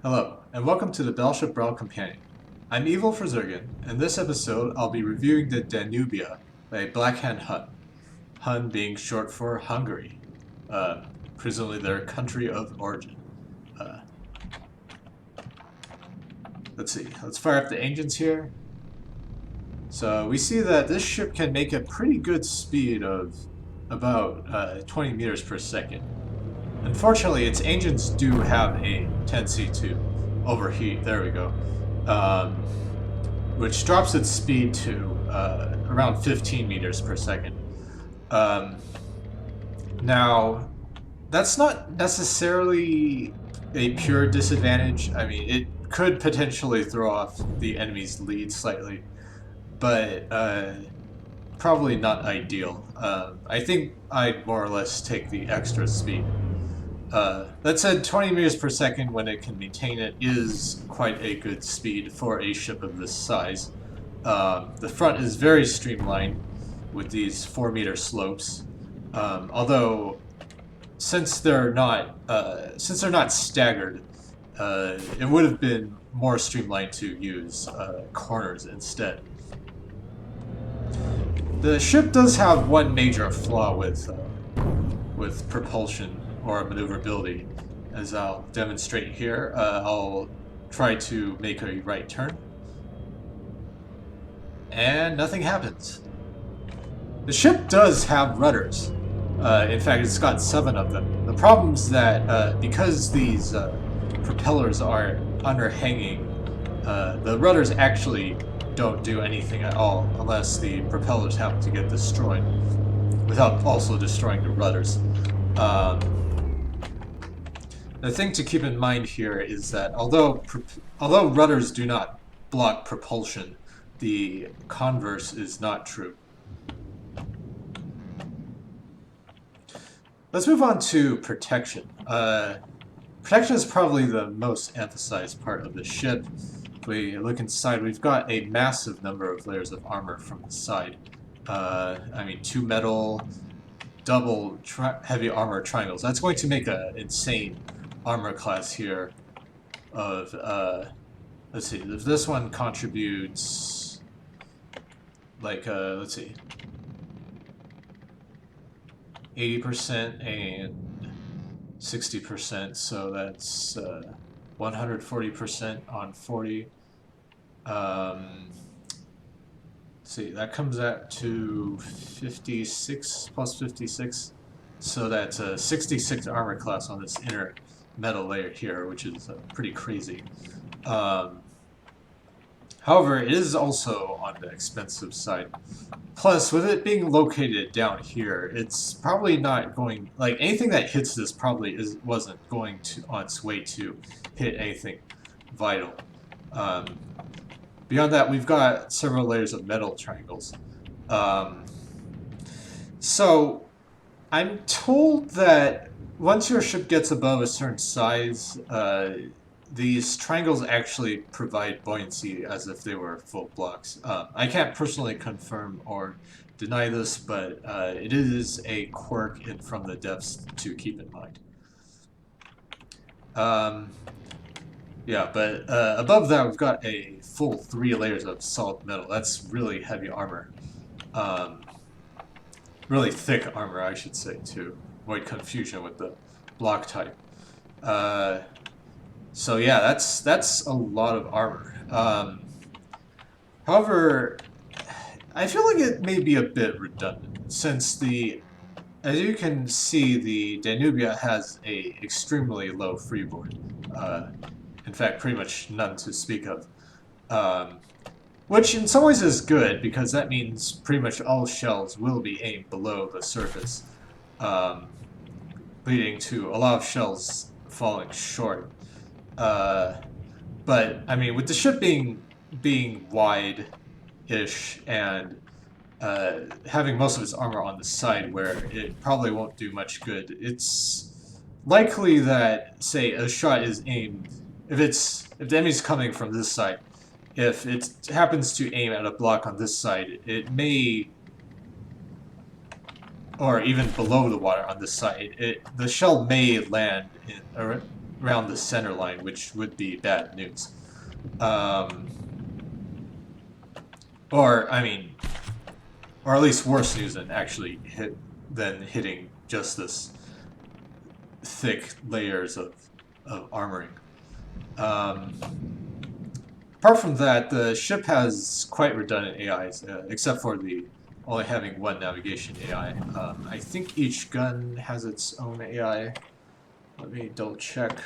Hello, and welcome to the Battleship Brawl Companion. I'm Evil for Zergan, and in this episode I'll be reviewing the Danubia by BlackHandHUN. Hun being short for Hungary, presumably their country of origin. Uh, let's see, let's fire up the engines here. So we see that this ship can make a pretty good speed of about 20 meters per second. Unfortunately, its engines do have a tendency to overheat. There we go. Which drops its speed to around 15 meters per second. Now, that's not necessarily a pure disadvantage. I mean, it could potentially throw off the enemy's lead slightly, but probably not ideal. I think I'd more or less take the extra speed. That said, 20 meters per second when it can maintain it is quite a good speed for a ship of this size. The front is very streamlined with these 4-meter slopes. Although, since they're not staggered, it would have been more streamlined to use corners instead. The ship does have one major flaw with propulsion or maneuverability, as I'll demonstrate here. I'll try to make a right turn, and nothing happens. The ship does have rudders. In fact, it's got 7 of them. The problem is that because these propellers are underhanging, the rudders actually don't do anything at all unless the propellers happen to get destroyed, without also destroying the rudders. The thing to keep in mind here is that although rudders do not block propulsion, the converse is not true. Let's move on to protection. Protection is probably the most emphasized part of the ship. If we look inside, we've got a massive number of layers of armor from the side. I mean, 2 metal, double heavy armor triangles. That's going to make an insane armor class here of, let's see, if this one contributes, like, let's see, 80% and 60%, so that's 140% on 40. See, that comes out to 56 plus 56, so that's a 66 armor class on this inner metal layer here, which is pretty crazy. However, it is also on the expensive side. Plus, with it being located down here, it's probably not going, like, anything that hits this probably wasn't going to on its way to hit anything vital. Beyond that, we've got several layers of metal triangles. So, I'm told that once your ship gets above a certain size, these triangles actually provide buoyancy as if they were full blocks. I can't personally confirm or deny this, but it is a quirk from the depths to keep in mind. Yeah, but above that we've got a full 3 layers of solid metal. That's really heavy armor. Really thick armor, I should say, to avoid confusion with the block type. So yeah, that's a lot of armor. However, I feel like it may be a bit redundant, since as you can see, the Danubia has a extremely low freeboard. In fact, pretty much none to speak of. Which in some ways is good, because that means pretty much all shells will be aimed below the surface, leading to a lot of shells falling short. But I mean, with the ship being wide-ish and having most of its armor on the side where it probably won't do much good, it's likely that, say, a shot is aimed, if the enemy's coming from this side, if it happens to aim at a block on this side, it may, or even below the water on this side, the shell may land in, or around the center line, which would be bad news. Um, or I mean, or at least worse news than hitting just this thick layers of armoring. Um, Apart from that, the ship has quite redundant AIs, except for the only having one navigation AI. I think each gun has its own AI. Let me double check.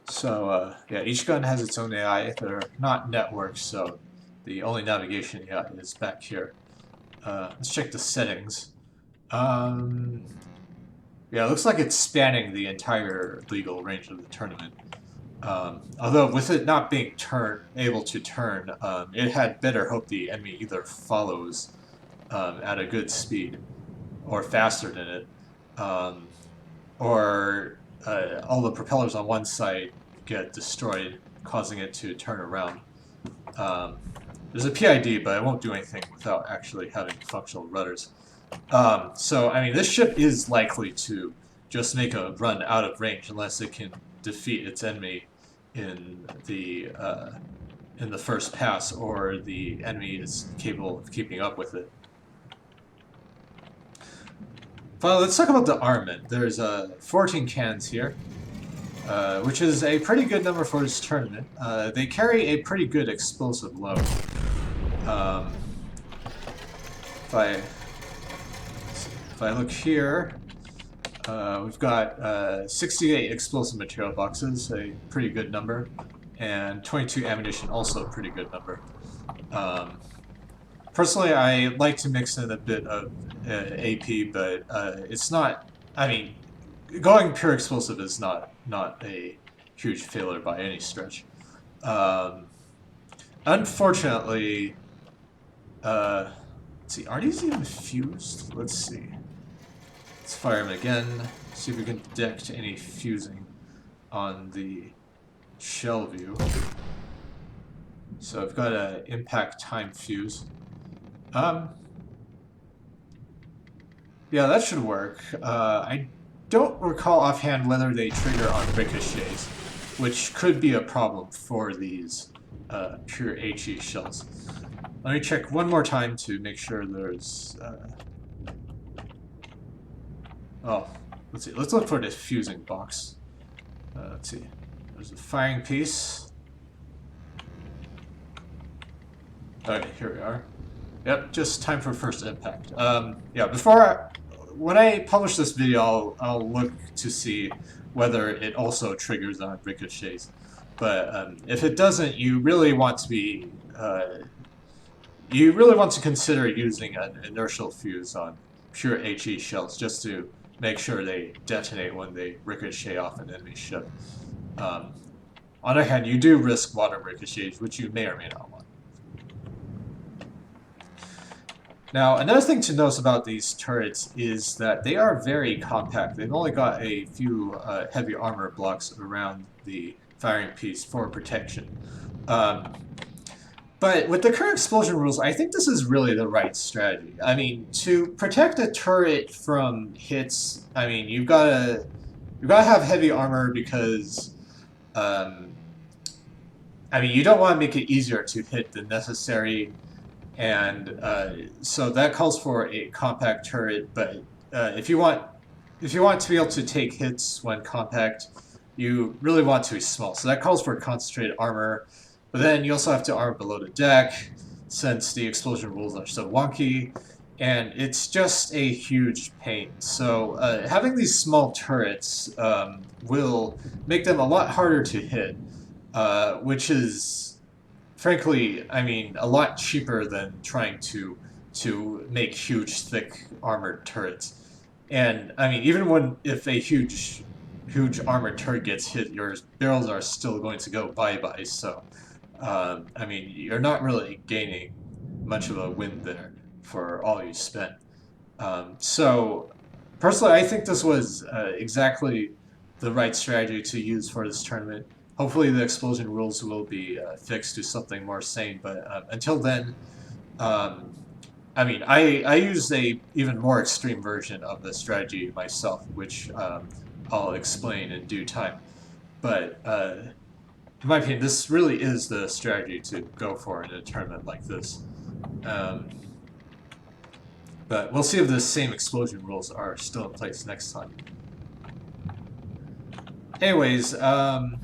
So yeah, each gun has its own AI. They're not networked, so the only navigation AI is back here. Let's check the settings. Um, yeah, it looks like it's spanning the entire legal range of the tournament. Although with it not being able to turn, it had better hope the enemy either follows at a good speed or faster than it, um, or all the propellers on one side get destroyed, causing it to turn around. Um, there's a PID, but it won't do anything without actually having functional rudders. So, I mean, this ship is likely to just make a run out of range unless it can defeat its enemy in the first pass, or the enemy is capable of keeping up with it. Finally, let's talk about the armament. There's 14 cannons here, which is a pretty good number for this tournament. They carry a pretty good explosive load. If I look here, we've got 68 explosive material boxes, a pretty good number, and 22 ammunition, also a pretty good number. Personally, I like to mix in a bit of AP, but it's not. I mean, going pure explosive is not a huge failure by any stretch. Unfortunately, let's see, are these even fused? Let's see. Let's fire them again, see if we can detect any fusing on the shell view. So I've got an impact time fuse. Yeah, that should work. I don't recall offhand whether they trigger on ricochets, which could be a problem for these pure HE shells. Let me check one more time to make sure there's... Oh, let's see. Let's look for this fusing box. Let's see. There's a firing piece. Okay, here we are. Yep, just time for first impact. Yeah, when I publish this video, I'll look to see whether it also triggers on ricochets. But if it doesn't, you really want to consider using an inertial fuse on pure HE shells just to make sure they detonate when they ricochet off an enemy ship. On the other hand, you do risk water ricochets, which you may or may not want. Now, another thing to notice about these turrets is that they are very compact. They've only got a few heavy armor blocks around the firing piece for protection. But with the current explosion rules, I think this is really the right strategy. I mean, to protect a turret from hits, I mean, you've gotta have heavy armor because, I mean, you don't want to make it easier to hit than necessary. And so that calls for a compact turret, but if you want to be able to take hits when compact, you really want to be small. So that calls for concentrated armor, but then you also have to armor below the deck, since the explosion rules are so wonky, and it's just a huge pain. So having these small turrets will make them a lot harder to hit, which is, frankly, I mean, a lot cheaper than trying to make huge, thick armored turrets. And I mean, even if a huge armored turret gets hit, your barrels are still going to go bye-bye. So, I mean, you're not really gaining much of a win there for all you spent. So, personally, I think this was exactly the right strategy to use for this tournament. Hopefully the explosion rules will be fixed to something more sane, but until then, I mean, I use a even more extreme version of the strategy myself, which I'll explain in due time. But in my opinion, this really is the strategy to go for in a tournament like this. Um, but we'll see if the same explosion rules are still in place next time. Anyways, apart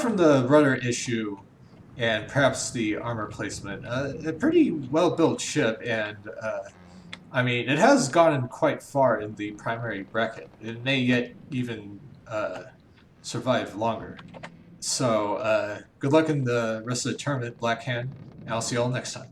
from the rudder issue and perhaps the armor placement, a pretty well-built ship, and I mean, it has gotten quite far in the primary bracket. It may yet even survive longer. So, good luck in the rest of the tournament, Black Hand, and I'll see you all next time.